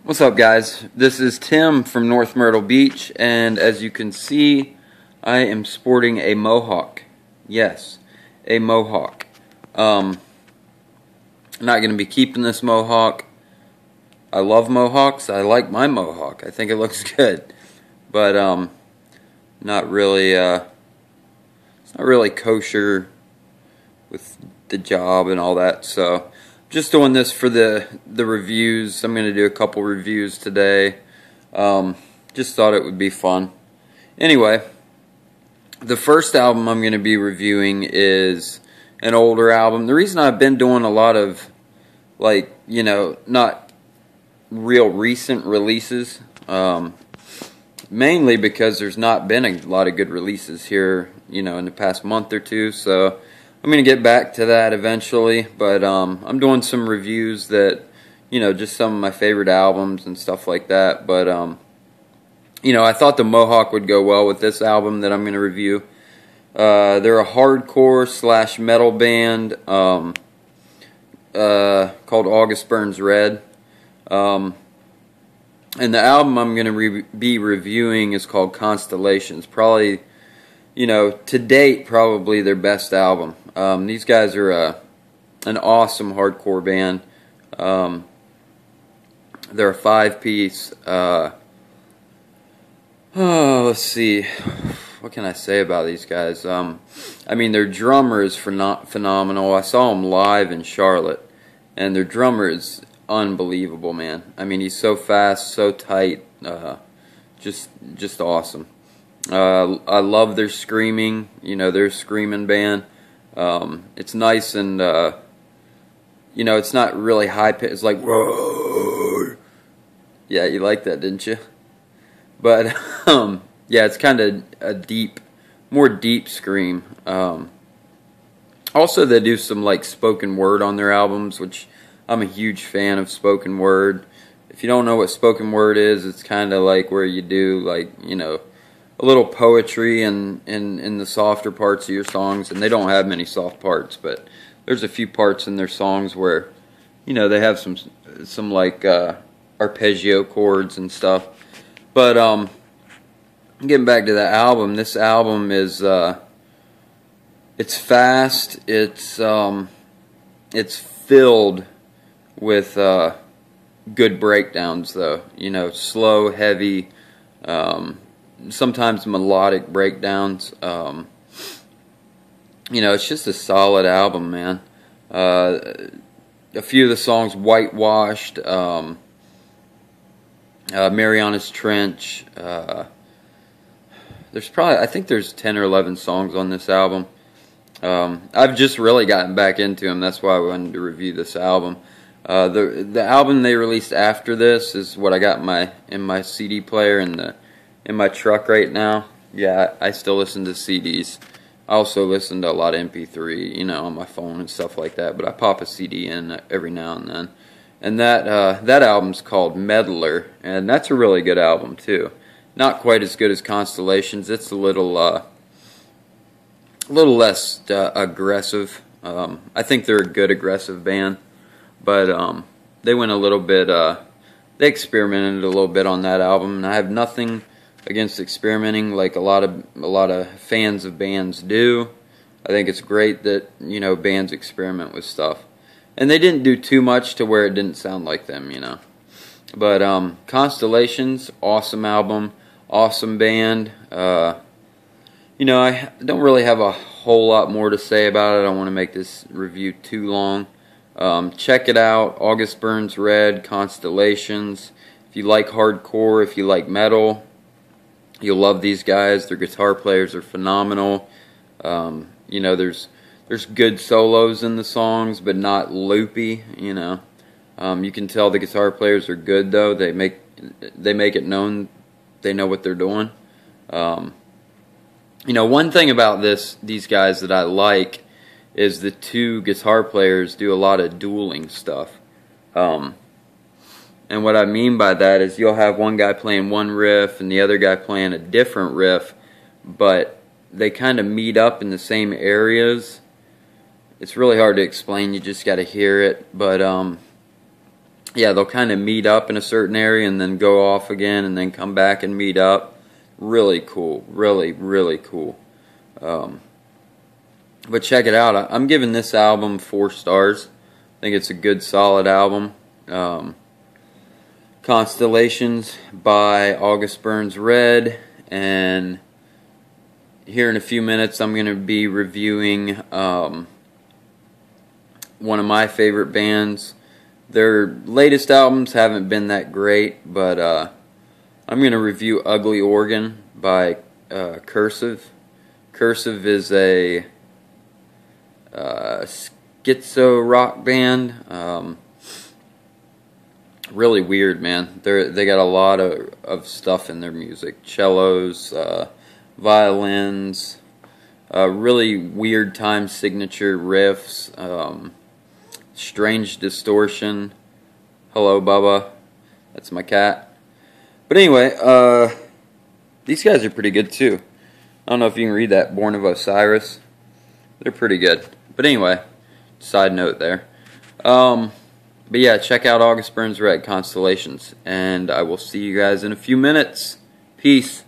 What's up, guys? This is Tim from North Myrtle Beach, and as you can see, I am sporting a mohawk. Yes, a mohawk. I'm not going to be keeping this mohawk. I love mohawks. I like my mohawk. I think it looks good, but not really. It's not really kosher with the job and all that. So, just doing this for the reviews. I'm going to do a couple reviews today. Just thought it would be fun. Anyway, the first album I'm going to be reviewing is an older album. The reason I've been doing a lot of, like, you know, not real recent releases, mainly because there's not been a lot of good releases here, you know, in the past month or two. So I'm going to get back to that eventually, but I'm doing some reviews that, you know, just some of my favorite albums and stuff like that. But, you know, I thought the Mohawk would go well with this album that I'm going to review. They're a hardcore / metal band called August Burns Red. And the album I'm going to be reviewing is called Constellations. Probably, you know, to date, probably their best album. These guys are an awesome hardcore band. They're a 5-piece. Let's see. What can I say about these guys? I mean, their drummer is phenomenal. I saw him live in Charlotte, and their drummer is unbelievable, man. I mean, he's so fast, so tight. Just awesome. I love their screaming. You know, they're a screaming band. It's nice and, you know, it's not really high pitched. It's like, whoa. Yeah, you like that, didn't you? But, yeah, it's kind of a more deep scream. Also, they do some, like, spoken word on their albums, which I'm a huge fan of spoken word. If you don't know what spoken word is, it's kind of like where you do, like, you know, a little poetry in the softer parts of your songs, and they don't have many soft parts, but there's a few parts in their songs where, you know, they have some like arpeggio chords and stuff. But getting back to the album, this album is it's fast. It's filled with good breakdowns, though. You know, slow, heavy. Sometimes melodic breakdowns. You know, it's just a solid album, man. A few of the songs, Whitewashed, Mariana's Trench. I think there's 10 or 11 songs on this album. I've just really gotten back into them. That's why I wanted to review this album. The album they released after this is what I got in my CD player in my truck right now. Yeah, I still listen to CDs. I also listen to a lot of MP3, you know, on my phone and stuff like that. But I pop a CD in every now and then. And that album's called Meddler, and that's a really good album too. Not quite as good as Constellations. It's a little less aggressive. I think they're a good aggressive band, but they went a little bit. They experimented a little bit on that album, and I have nothing against experimenting like a lot of fans of bands do. I think it's great that, you know, bands experiment with stuff, and they didn't do too much to where it didn't sound like them, you know. But Constellations, awesome album, awesome band. You know, I don't really have a whole lot more to say about it. I don't want to make this review too long. Check it out, August Burns Red, Constellations. If you like hardcore, if you like metal, you'll love these guys. Their guitar players are phenomenal. You know, there's good solos in the songs, but not loopy. You know, you can tell the guitar players are good, though. They make it known they know what they're doing. You know, one thing about these guys that I like is the two guitar players do a lot of dueling stuff. And what I mean by that is you'll have one guy playing one riff and the other guy playing a different riff, but they kind of meet up in the same areas. It's really hard to explain. You just got to hear it. But yeah, they'll kind of meet up in a certain area and then go off again and then come back and meet up. Really cool. Really, really cool. But check it out. I'm giving this album 4 stars. I think it's a good, solid album. Constellations by August Burns Red. And here in a few minutes I'm going to be reviewing one of my favorite bands. Their latest albums haven't been that great, but I'm going to review Ugly Organ by Cursive. Cursive is a schizo rock band. Really weird, man. They got a lot of stuff in their music. Cellos, violins, really weird time signature riffs, strange distortion. Hello, Bubba. That's my cat. But anyway, these guys are pretty good too. I don't know if you can read that, Born of Osiris. They're pretty good. But anyway, side note there. But yeah, check out August Burns Red, Constellations. And I will see you guys in a few minutes. Peace.